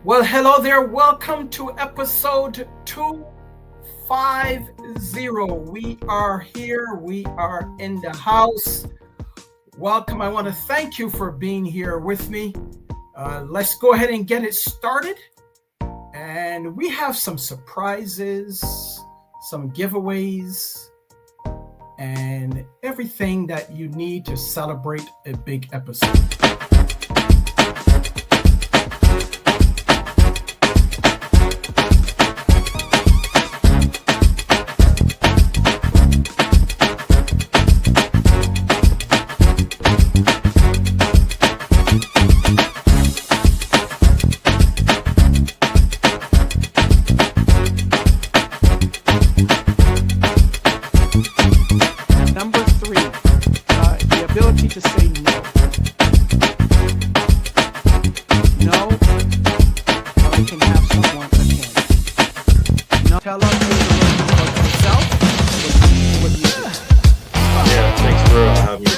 Well, hello there. Welcome to episode 250. We are here. We are in the house. Welcome. I want to thank you for being here with me. Let's go ahead and get it started. And we have some surprises, some giveaways, and everything that you need to celebrate a big episode.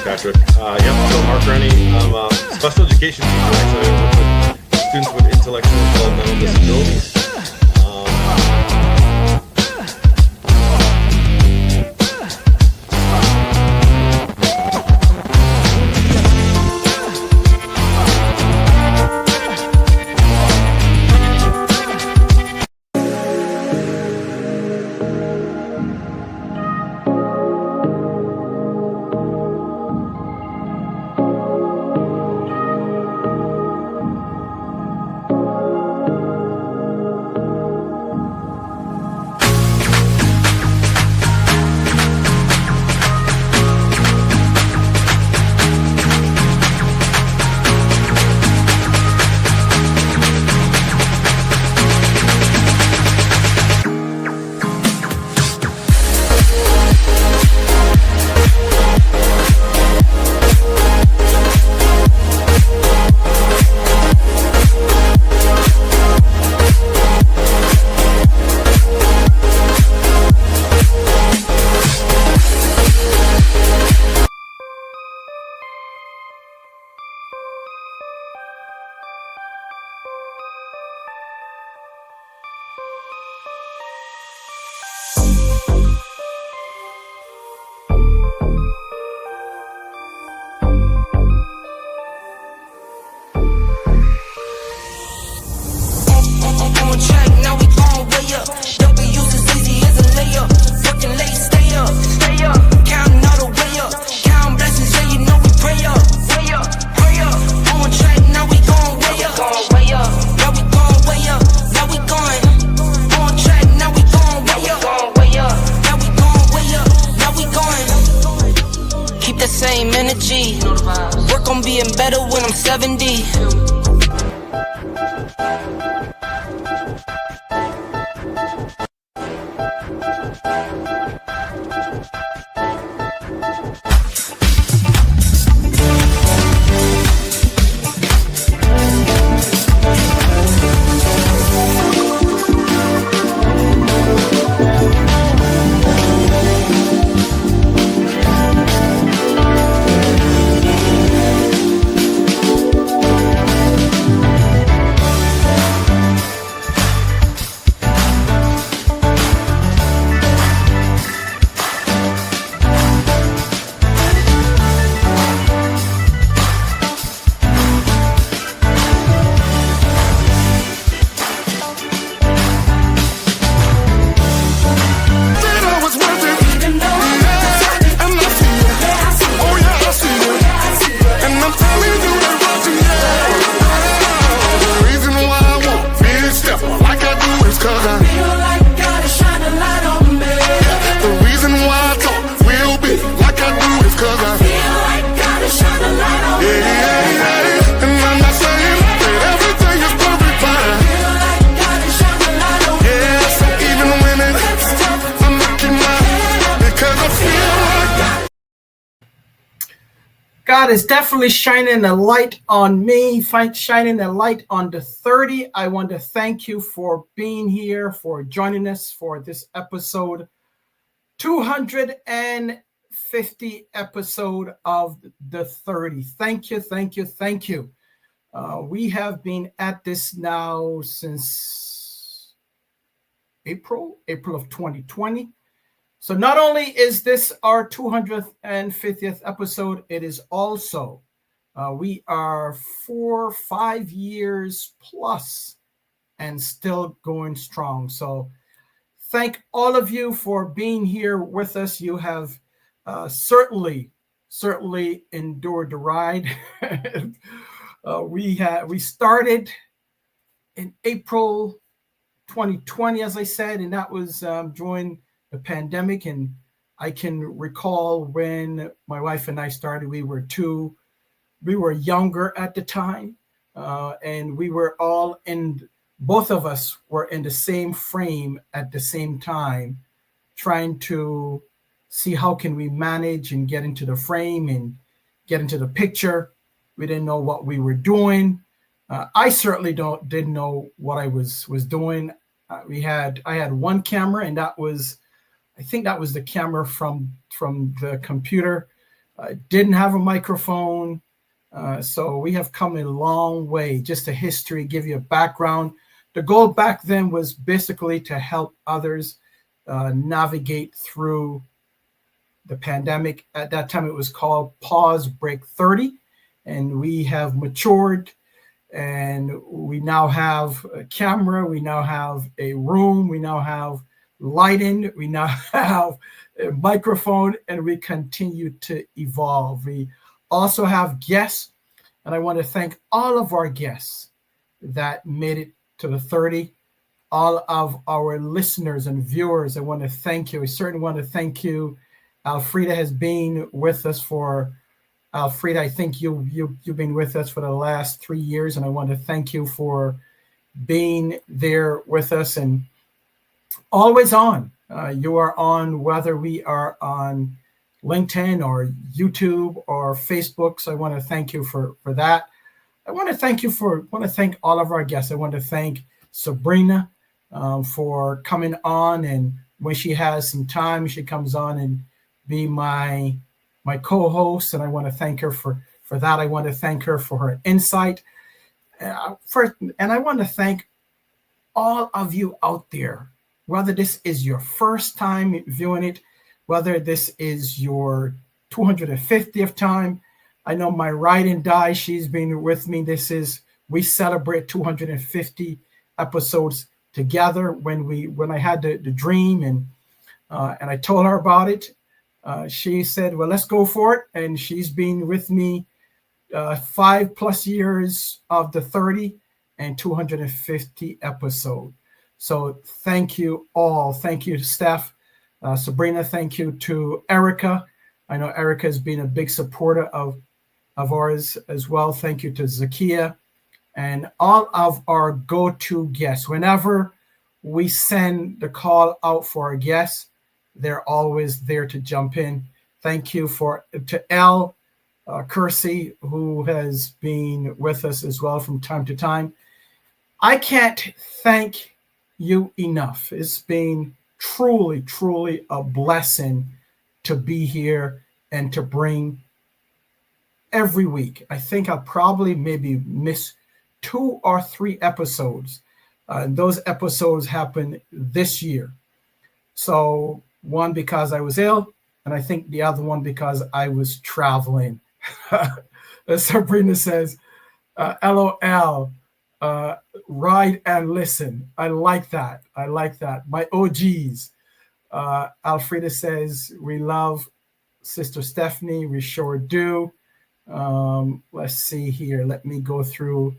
Patrick. So Mark Rennie, I'm a special education teacher, so I work with students with intellectual and developmental disabilities. Work on being better when I'm 70. God is definitely shining a light on me, shining a light on the 30. I want to thank you for being here, for joining us for this episode 250. 250 episode of the 30. Thank you, thank you, thank you. We have been at this now since April of 2020. So not only is this our 250th episode, it is also, we are 5 years plus and still going strong. So thank all of you for being here with us. You have certainly endured the ride. We started in April 2020, as I said, and that was during the pandemic. And I can recall when my wife and I started, we were younger at the time, and we were both of us were in the same frame at the same time, trying to see how can we manage and get into the frame and get into the picture. We didn't know what we were doing. I certainly didn't know what I was doing. I had one camera, and I think that was the camera from the computer. Didn't have a microphone. So we have come a long way. Just a history, give you a background. The goal back then was basically to help others navigate through the pandemic. At that time, it was called Pause Break 30. And we have matured, and we now have a camera. We now have a room. We now have lighting. We now have a microphone, and we continue to evolve. We also have guests, and I want to thank all of our guests that made it to the 30. All of our listeners and viewers, I want to thank you. I certainly want to thank you. Alfreda has been with us Alfreda, I think you've been with us for the last 3 years, and I want to thank you for being there with us and always on. You are on, whether we are on LinkedIn or YouTube or Facebook. So I want to thank you for that. I want to thank all of our guests. I want to thank Sabrina for coming on, and when she has some time, she comes on and be my co-host, and I want to thank her for that. I want to thank her for her insight. And I want to thank all of you out there, whether this is your first time viewing it, whether this is your 250th time. I know my ride and die, she's been with me. We celebrate 250 episodes together. When I had the dream and I told her about it, she said, well, let's go for it. And she's been with me 5+ years of the 30 and 250 episode. So thank you all. Thank you to Steph, Sabrina. Thank you to Erica. I know Erica has been a big supporter of ours as well. Thank you to Zakia and all of our go-to guests. Whenever we send the call out for our guests, they're always there to jump in. Thank you to Elle Kersey, who has been with us as well from time to time. I can't thank you enough. It's been truly a blessing to be here and to bring every week. I think I'll probably maybe miss 2 or 3 episodes. And those episodes happened this year. So one because I was ill, and I think the other one because I was traveling. Sabrina says, LOL, ride and listen. I like that. My OGs. Alfreda says, we love Sister Stephanie. We sure do. Let's see here. Let me go through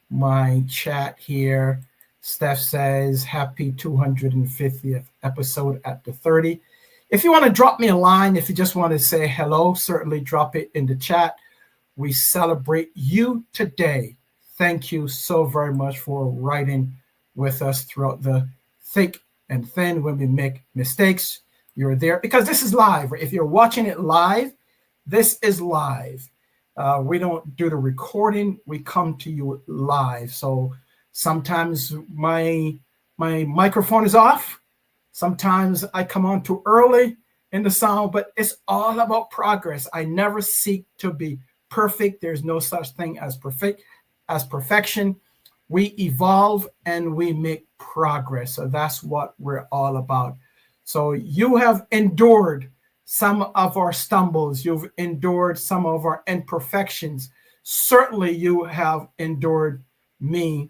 my chat here. Steph says, happy 250th episode at the 30. If you want to drop me a line, if you just want to say hello, certainly drop it in the chat. We celebrate you today. Thank you so very much for riding with us throughout the thick and thin. When we make mistakes, you're there because this is live. If you're watching it live, this is live. We don't do the recording. We come to you live. So sometimes my microphone is off. Sometimes I come on too early. in the sound, but it's all about progress. I never seek to be perfect. There's no such thing as perfection. We evolve and we make progress. So that's what we're all about. So you have endured some of our stumbles. You've endured some of our imperfections. Certainly you have endured me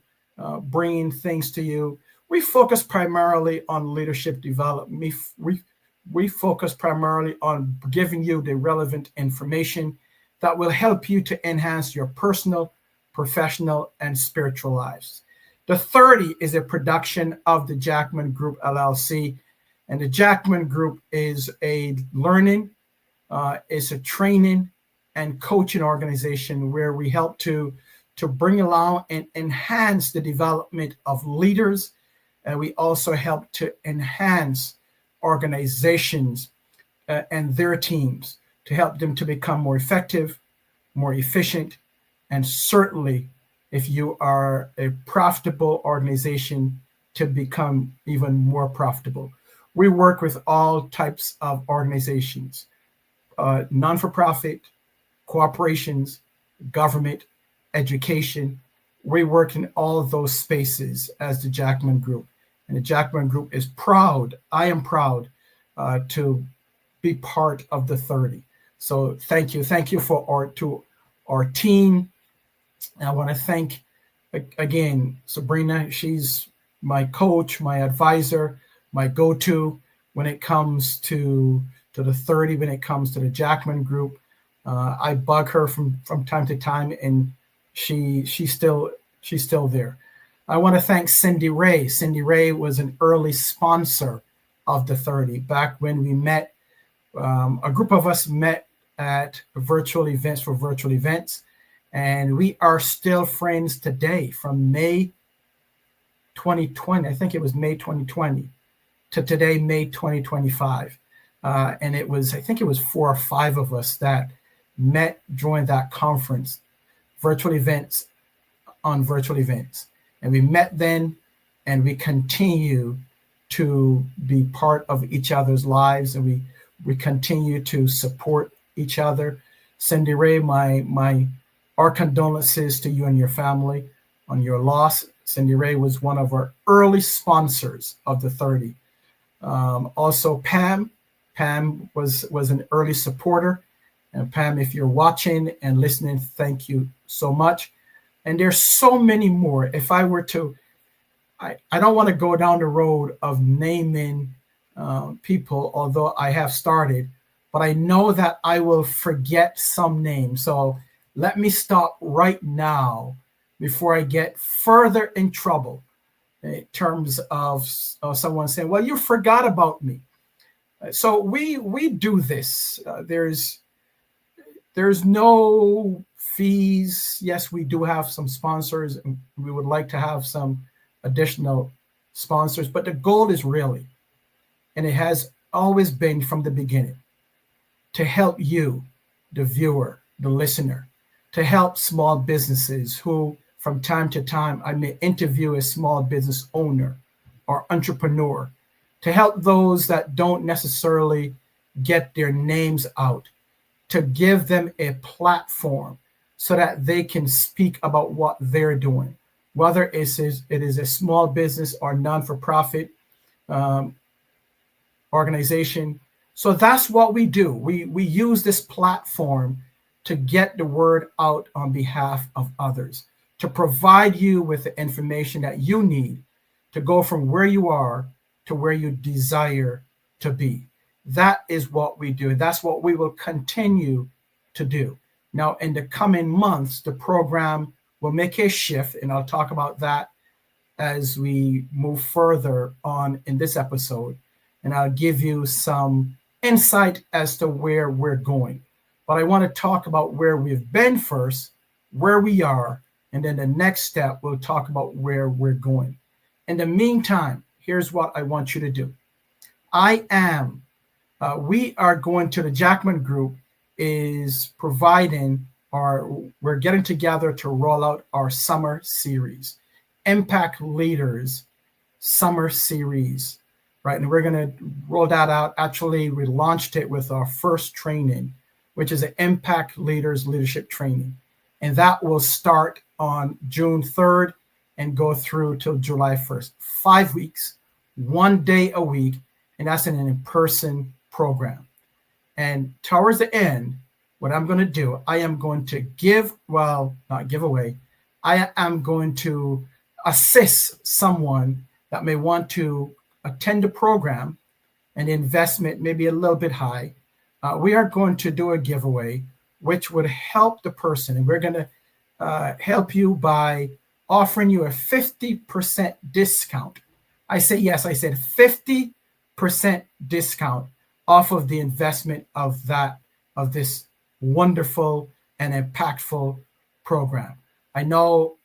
bringing things to you. We focus primarily on leadership development. We focus primarily on giving you the relevant information that will help you to enhance your personal, professional, and spiritual lives. The 30 is a production of the Jackman Group LLC. And the Jackman Group is a learning, it's a training and coaching organization where we help to bring along and enhance the development of leaders. And we also help to enhance organizations and their teams to help them to become more effective, more efficient, and certainly, if you are a profitable organization, to become even more profitable. We work with all types of organizations, non-for-profit, corporations, government, education. We work in all of those spaces as the Jackman Group. And the Jackman Group is proud, I am proud to be part of the 30. So thank you. Thank you to our team. And I want to thank, again, Sabrina. She's my coach, my advisor, my go-to when it comes to the 30, when it comes to the Jackman Group. I bug her from time to time, and she's still there. I want to thank Cindy Ray. Cindy Ray was an early sponsor of the 30. Back when we met, a group of us met at virtual events for virtual events, and we are still friends today from May 2020. I think it was May 2020 to today, May 2025. And I think it was 4 or 5 of us that met during that conference, virtual events on virtual events. And we met then, and we continue to be part of each other's lives, and we continue to support each other. Cindy Ray, our condolences to you and your family on your loss. Cindy Ray was one of our early sponsors of the 30. Also, Pam was an early supporter. And Pam, if you're watching and listening, thank you so much. And there's so many more. If I were to, I don't want to go down the road of naming people, although I have started, but I know that I will forget some names. So let me stop right now before I get further in trouble in terms of someone saying, well, you forgot about me. So we do this. There's no fees. Yes, we do have some sponsors, and we would like to have some additional sponsors, but the goal is really, and it has always been from the beginning, to help you, the viewer, the listener, to help small businesses who, from time to time, I may interview a small business owner or entrepreneur, to help those that don't necessarily get their names out, to give them a platform so that they can speak about what they're doing, whether it is a small business or non-for-profit organization. So that's what we do. We use this platform to get the word out on behalf of others, to provide you with the information that you need to go from where you are to where you desire to be. That is what we do. That's what we will continue to do. Now, in the coming months, the program will make a shift, and I'll talk about that as we move further on in this episode. And I'll give you some insight as to where we're going. But I want to talk about where we've been first, where we are, and then the next step, we'll talk about where we're going. In the meantime, here's what I want you to do. We are going to, the Jackman Group is providing, we're getting together to roll out our summer series, Impact Leaders Summer Series. right? And we're going to roll that out. Actually, we launched it with our first training, which is an Impact Leaders Leadership Training. And that will start on June 3rd and go through till July 1st. 5 weeks, 1 day a week, and that's an in-person program. And towards the end, what I'm going to do, I am going to not give away, I am going to assist someone that may want to attend the program, and the investment may be a little bit high. We are going to do a giveaway, which would help the person. And we're going to help you by offering you a 50% discount. I said 50% discount off of the investment of this wonderful and impactful program. I know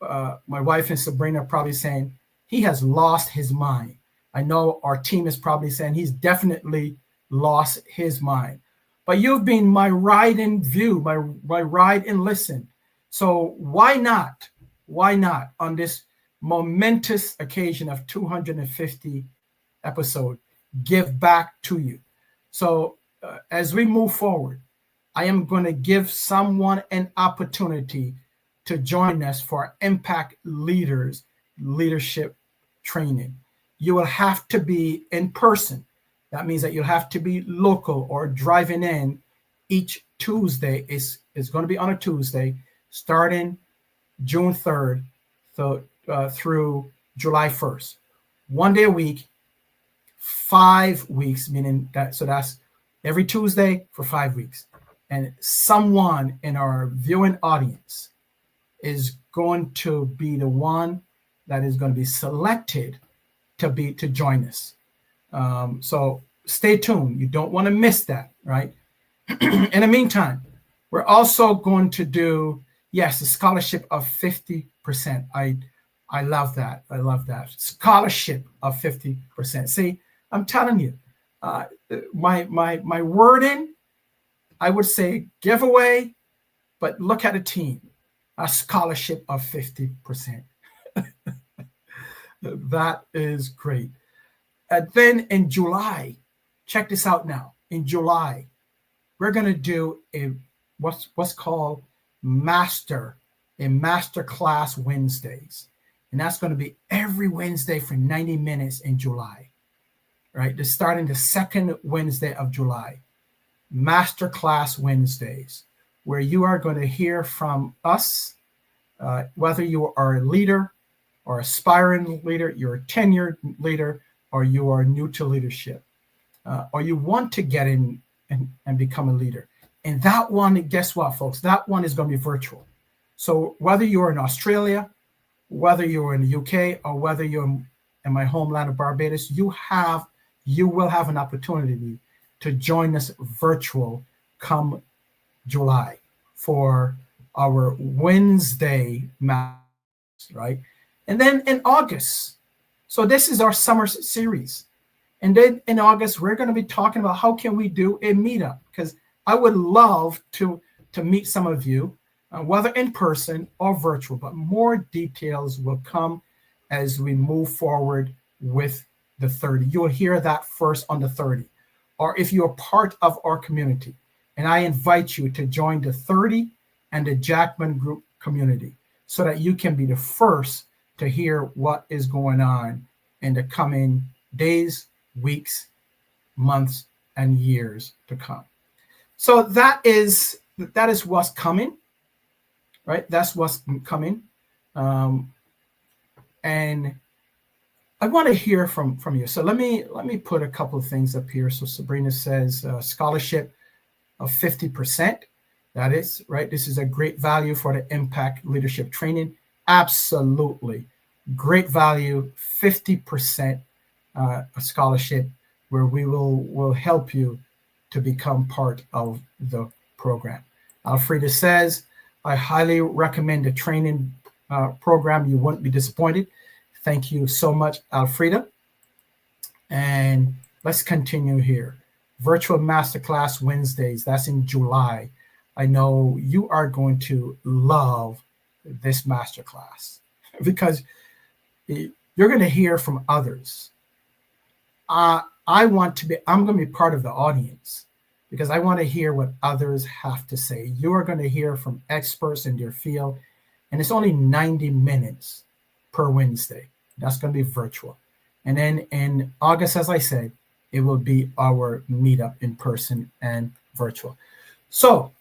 my wife and Sabrina are probably saying, he has lost his mind. I know our team is probably saying he's definitely lost his mind. But you've been my ride and view, my ride and listen. So why not on this momentous occasion of 250 episode, give back to you? So as we move forward, I am going to give someone an opportunity to join us for Impact Leaders Leadership Training. You will have to be in person. That means that you'll have to be local or driving in each Tuesday. It's going to be on a Tuesday, starting June 3rd through July 1st. 1 day a week, 5 weeks, meaning that's every Tuesday for 5 weeks. And someone in our viewing audience is going to be the one that is going to be selected to join us. So stay tuned. You don't want to miss that, right? In the meantime, we're also going to do, a scholarship of 50%. I love that. I love that. Scholarship of 50%. See, I'm telling you, my wording, I would say giveaway, but look at a team, a scholarship of 50%. That is great. And then in July, check this out now. In July, we're going to do what's called master class Wednesdays. And that's going to be every Wednesday for 90 minutes in July, right? It's starting the second Wednesday of July. Master class Wednesdays, where you are going to hear from us, whether you are a leader or aspiring leader, you're a tenured leader, or you are new to leadership, or you want to get in and become a leader. And that one, guess what, folks? That one is going to be virtual. So whether you're in Australia, whether you're in the UK, or whether you're in my homeland of Barbados, you will have an opportunity to join us virtual come July for our Wednesday mass, right? And then in August, so this is our summer series. And then in August, we're going to be talking about how can we do a meetup, because I would love to meet some of you, whether in person or virtual, but more details will come as we move forward with the 30. You'll hear that first on the 30. Or if you're part of our community, and I invite you to join the 30 and the Jackman Group community so that you can be the first to hear what is going on in the coming days, weeks, months, and years to come. So that is what's coming, right? That's what's coming. And I want to hear from you. So let me put a couple of things up here. So Sabrina says scholarship of 50%. That is right. This is a great value for the Impact Leadership Training. Absolutely great value. 50% a scholarship where we will help you to become part of the program. Alfreda says, I highly recommend the training program. You won't be disappointed. Thank you so much, Alfreda. And let's continue here. Virtual Masterclass Wednesdays, that's in July. I know you are going to love this masterclass because you're going to hear from others I'm going to be part of the audience because I want to hear what others have to say. You are going to hear from experts in their field, and it's only 90 minutes per Wednesday. That's going to be virtual. And then in August, as I said, it will be our meetup in person and virtual. So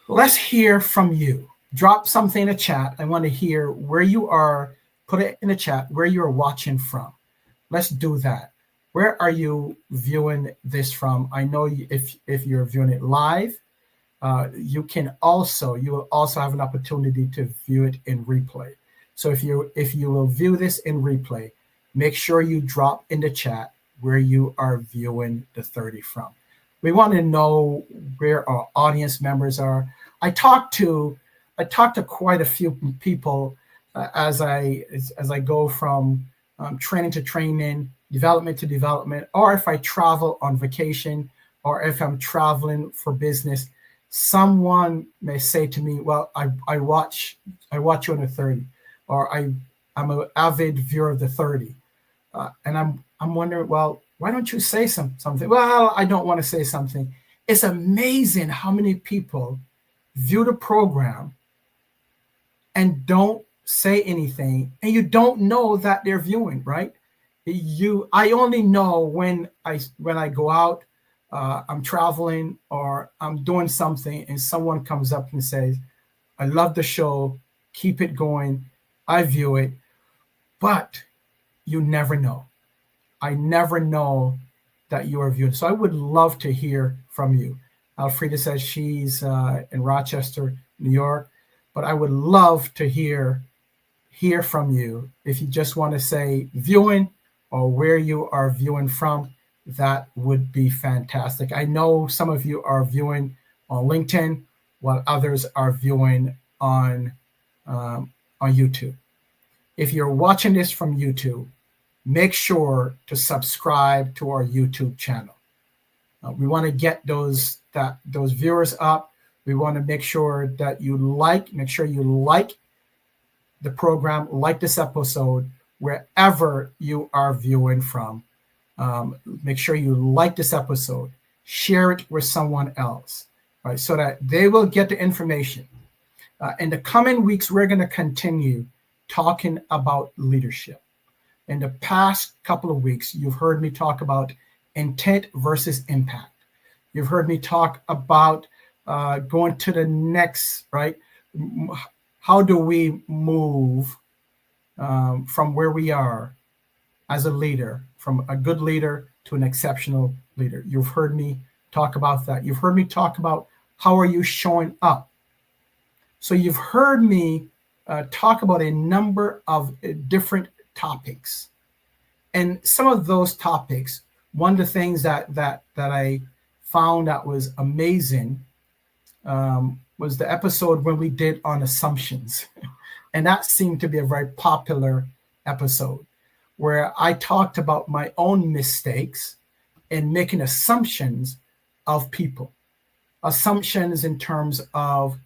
let's hear from you. Drop something in the chat. I want to hear where you are. Put it in the chat where you're watching from. Let's do that. Where are you viewing this from? I know if you're viewing it live, you will also have an opportunity to view it in replay. So if you will view this in replay, make sure you drop in the chat where you are viewing the 30 from. We want to know where our audience members are. I talked to quite a few people as I go from training to training, development to development, or if I travel on vacation, or if I'm traveling for business. Someone may say to me, "Well, I watch you on the 30," or I'm an avid viewer of the 30, and I'm wondering, well, why don't you say something? Well, I don't want to say something. It's amazing how many people view the program and don't say anything, and you don't know that they're viewing, right? I only know when I go out, I'm traveling or I'm doing something, and someone comes up and says, "I love the show, keep it going." I view it, but you never know. I never know that you are viewing. So I would love to hear from you. Alfreda says she's in Rochester, New York, but I would love to hear from you. If you just want to say viewing or where you are viewing from, that would be fantastic. I know some of you are viewing on LinkedIn while others are viewing on YouTube. If you're watching this from YouTube, make sure to subscribe to our YouTube channel. We want to get those viewers up. We want to make sure that you like the program, like this episode, wherever you are viewing from. Make sure you like this episode, share it with someone else, right, so that they will get the information. In the coming weeks, we're going to continue talking about leadership. In the past couple of weeks, you've heard me talk about intent versus impact. You've heard me talk about going to the next, right? How do we move from where we are as a leader, from a good leader to an exceptional leader? You've heard me talk about that. You've heard me talk about how are you showing up. So you've heard me talk about a number of different topics. And some of those topics, one of the things that I found that was amazing was the episode when we did on assumptions. And that seemed to be a very popular episode where I talked about my own mistakes in making assumptions of people. Assumptions in terms of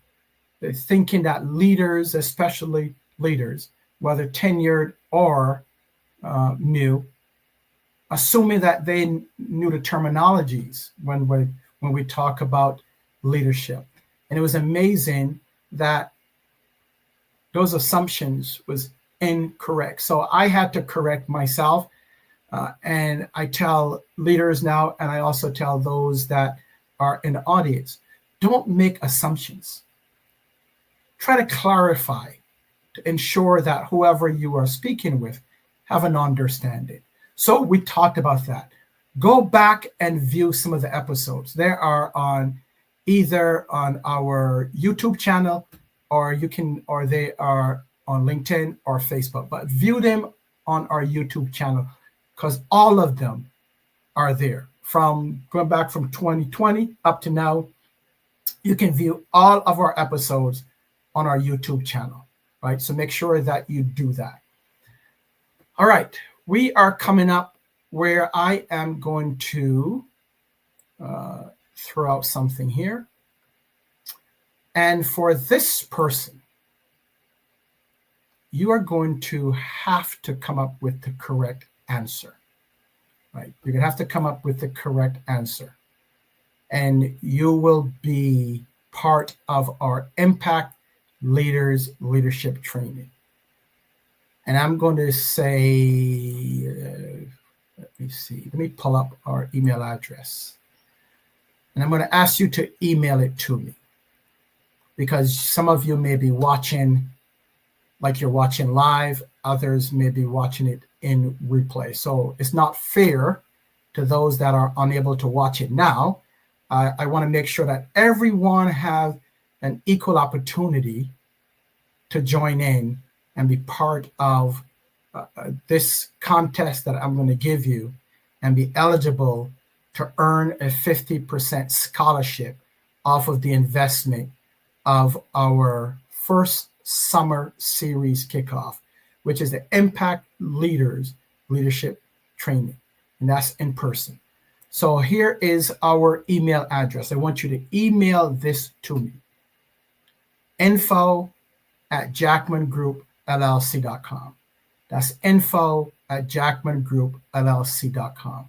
thinking that leaders, especially leaders, whether tenured or new, assuming that they knew the terminologies when we talk about leadership. And it was amazing that those assumptions was incorrect. So I had to correct myself. And I tell leaders now, and I also tell those that are in the audience, don't make assumptions. Try to clarify to ensure that whoever you are speaking with have an understanding. So we talked about that. Go back and view some of the episodes. They are on either on our YouTube channel, or they are on LinkedIn or Facebook. But view them on our YouTube channel because all of them are there. From going back from 2020 up to now, you can view all of our episodes on our YouTube channel, right? So make sure that you do that. All right, we are coming up where I am going to throw out something here. And for this person, you are going to have to come up with the correct answer. right? You're going to have to come up with the correct answer. And you will be part of our Impact Leaders Leadership Training. And I'm going to say, let me see, let me pull up our email address. And I'm going to ask you to email it to me, because some of you may be watching like you're watching live, others may be watching it in replay. So it's not fair to those that are unable to watch it now. I want to make sure that everyone have an equal opportunity to join in and be part of this contest that I'm going to give you and be eligible to earn a 50% scholarship off of the investment of our first summer series kickoff, which is the Impact Leaders Leadership Training, and that's in person. So here is our email address. I want you to email this to me, info@jackmangroup.llc.com. That's info@jackmangroup.llc.com.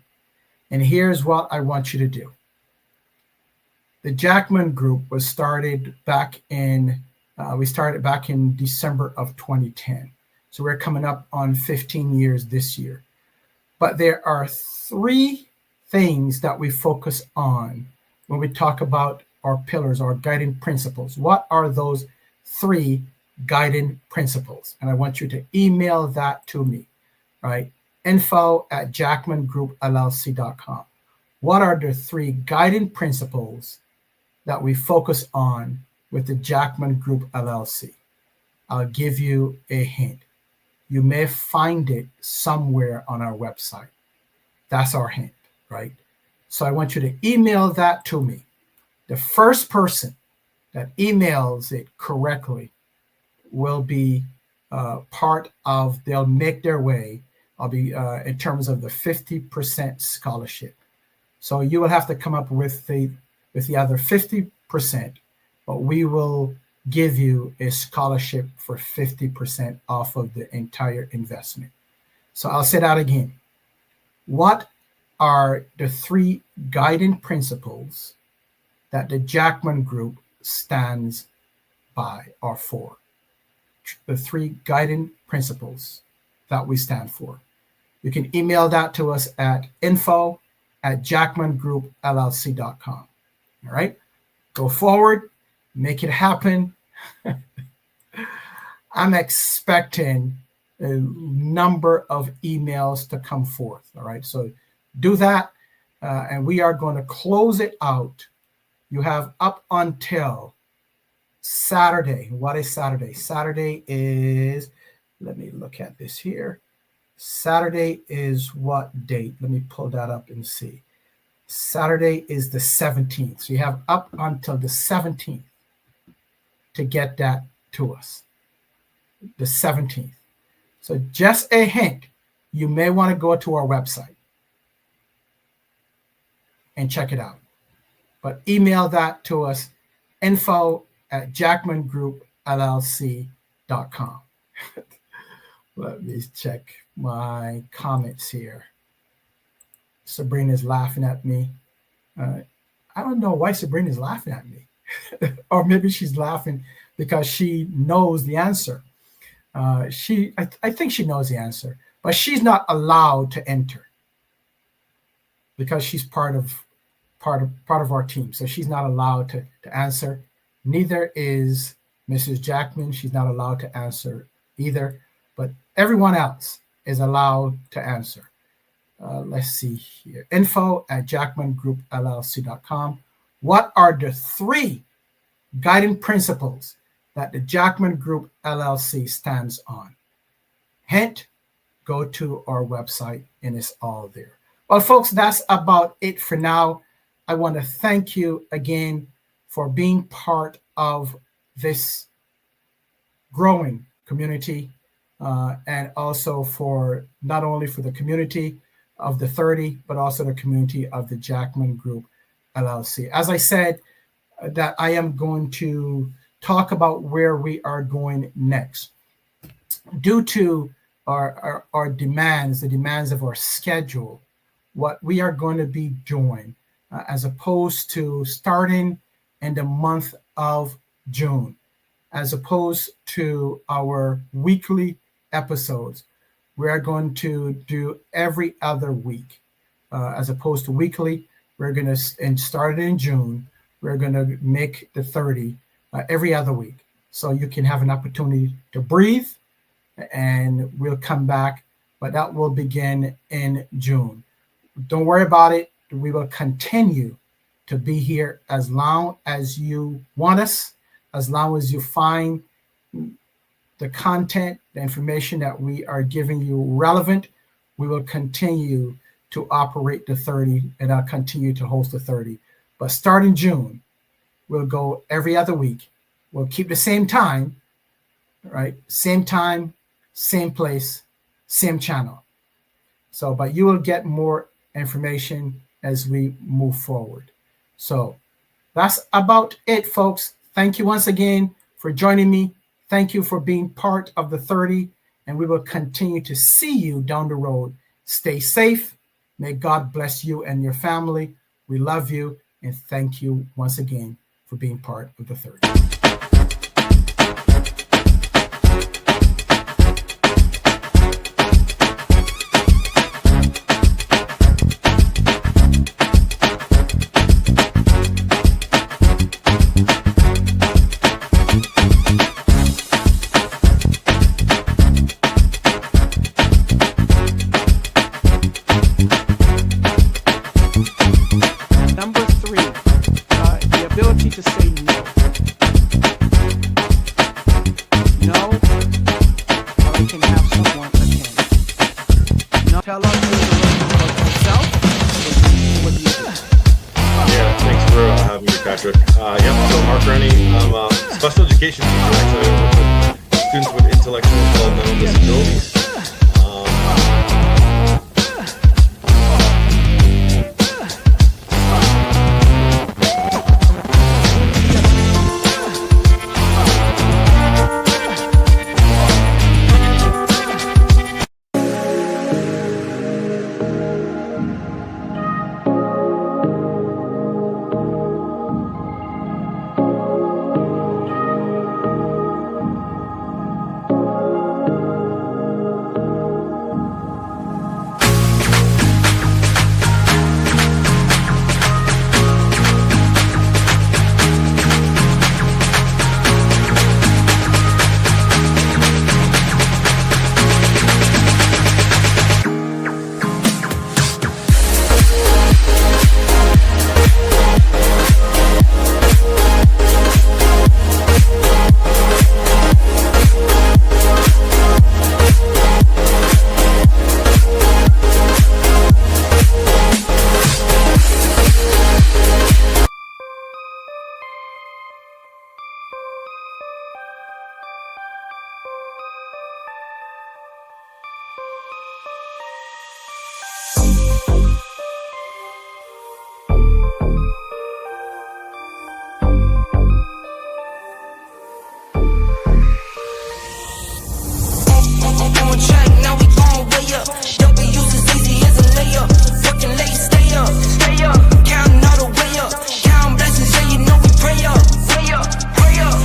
And here's what I want you to do. The Jackman Group was started back in, December of 2010. So we're coming up on 15 years this year. But there are three things that we focus on when we talk about our pillars, our guiding principles. What are those three guiding principles? And I want you to email that to me, right? info@jackmangroup.llc.com. What are the three guiding principles that we focus on with the Jackman Group LLC? I'll give you a hint. You may find it somewhere on our website. That's our hint, right? So I want you to email that to me. The first person that emails it correctly will be part of, they'll make their way, I'll be in terms of the 50% scholarship. So you will have to come up with the other 50%, but we will give you a scholarship for 50% off of the entire investment. So I'll say that again. What are the three guiding principles that the Jackman Group stands by or for? The three guiding principles that we stand for. You can email that to us at info@jackmangroup.llc.com. All right, go forward, make it happen. I'm expecting a number of emails to come forth. All right, so do that, and we are going to close it out. You have up until Saturday. What is Saturday? Saturday is, let me look at this here. Saturday is what date? Let me pull that up and see. Saturday is the 17th. So you have up until the 17th to get that to us. The 17th. So just a hint, you may want to go to our website and check it out. But email that to us, info@jackmangroup.llc.com. Let me check my comments here. Sabrina's laughing at me. I don't know why Sabrina's laughing at me. Or maybe she's laughing because she knows the answer. I think she knows the answer, but she's not allowed to enter because she's part of our team. So she's not allowed to answer. Neither is Mrs. Jackman. She's not allowed to answer either, but everyone else is allowed to answer. Let's see here. info@jackmangroup.llc.com. What are the three guiding principles that the Jackman Group LLC stands on? Hint, go to our website and it's all there. Well, folks, that's about it for now. I want to thank you again for being part of this growing community, and also for not only for the community of the 30, but also the community of the Jackman Group LLC. As I said, that I am going to talk about where we are going next. Due to our demands, the demands of our schedule, what we are going to be doing as opposed to starting in the month of June, as opposed to our weekly episodes. We are going to do every other week as opposed to weekly. We're going to and start it in June. We're going to make the 30 every other week. So you can have an opportunity to breathe, and we'll come back, but that will begin in June. Don't worry about it. We will continue to be here as long as you want us, as long as you find the content, the information that we are giving you relevant. We will continue to operate the 30, and I'll continue to host the 30. But starting June, we'll go every other week. We'll keep the same time, right? Same time, same place, same channel. So, but you will get more information as we move forward. So that's about it, folks. Thank you once again for joining me. Thank you for being part of the 30, and we will continue to see you down the road. Stay safe. May God bless you and your family. We love you, and thank you once again for being part of the 30. Number 3, the ability to say no. No, or I can have someone again. No, tell us about yourself. What do you do? Yeah, thanks for having me, Patrick. So Mark Rennie, I'm a special education teacher. So I work with students with intellectual and developmental disabilities.